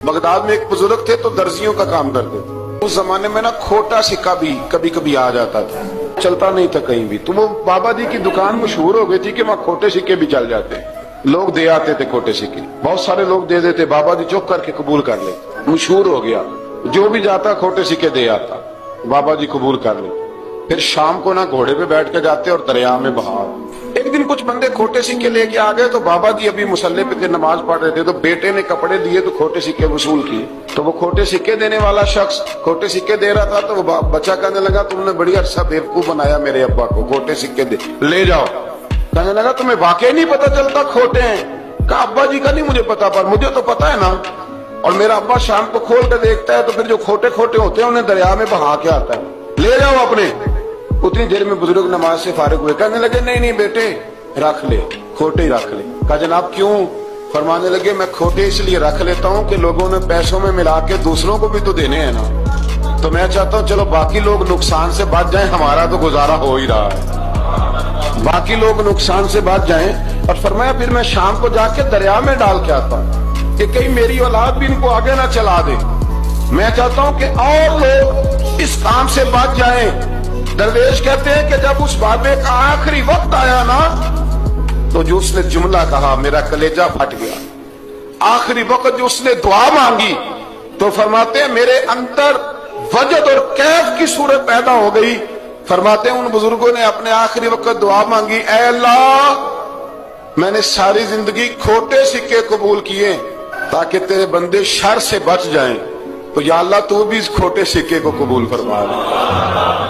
Baghdad में एक बुजुर्ग थे तो दर्जियों का काम करते थे। उस जमाने में ना खोटा सिक्का भी कभी कभी आ जाता था, चलता नहीं था कहीं भी। तो वो बाबा जी की दुकान मशहूर हो गई थी कि वहाँ खोटे सिक्के भी चल जाते, लोग दे आते थे खोटे सिक्के, बहुत सारे लोग दे देते, बाबा जी चुप करके कबूल कर लेते। मशहूर हो गया, जो भी जाता खोटे सिक्के दे आता, बाबा जी कबूल कर लेते। फिर शाम को ना घोड़े पे बैठ के जाते और दरिया में बहा। एक दिन कुछ बंदे खोटे सिक्के लेके आ गए, तो बाबा जी अभी मुसल्ले पे थे, नमाज पढ़ रहे थे, तो बेटे ने कपड़े दिए तो खोटे सिक्के वसूल किए। तो वो खोटे सिक्के देने वाला शख्स खोटे सिक्के दे रहा था, तो वो बच्चा कहने लगा तुमने बड़ी अच्छा बेवकूफ बनाया मेरे अब्बा को, खोटे सिक्के दे ले जाओ। कहने लगा तुम्हें वाकई नहीं पता चलता खोटे हैं? कहा अब्बा जी का नहीं मुझे पता, पर मुझे तो पता है ना। और मेरा अब्बा शाम को खोल कर देखता है तो फिर जो खोटे खोटे होते हैं उन्हें दरिया में बहा के आता है, ले जाओ अपने। उतनी देर में बुजुर्ग नमाज से फारिग हुए, कहने लगे नहीं नहीं बेटे रख ले, खोटे ही रख ले। कहा जनाब क्यों? फरमाने लगे मैं खोटे इसलिए रख लेता हूँ कि लोगों ने पैसों में मिला के दूसरों को भी तो देने हैं ना, तो मैं चाहता हूँ चलो बाकी लोग नुकसान से बच जाएं, हमारा तो गुजारा हो ही रहा है, बाकी लोग नुकसान से बच जाएं। और फरमाया फिर मैं शाम को जाके दरिया में डाल के आता हूँ कि कहीं मेरी औलाद भी इनको आगे ना चला दे। मैं चाहता हूँ कि और लोग इस काम से बच जाएं। दरवेश कहते हैं कि जब उस बाबे का आखिरी वक्त आया ना, तो जो उसने जुमला कहा मेरा कलेजा फट गया। आखिरी वक्त जो उसने दुआ मांगी, तो फरमाते हैं मेरे अंदर वजद और कैफ की सूरत पैदा हो गई। फरमाते हैं उन बुजुर्गों ने अपने आखिरी वक्त दुआ मांगी, ऐ अल्लाह मैंने सारी जिंदगी खोटे सिक्के कबूल किए ताकि तेरे बंदे शर से बच जाएं, तो या अल्लाह तू भी इस खोटे सिक्के को कबूल फरमा।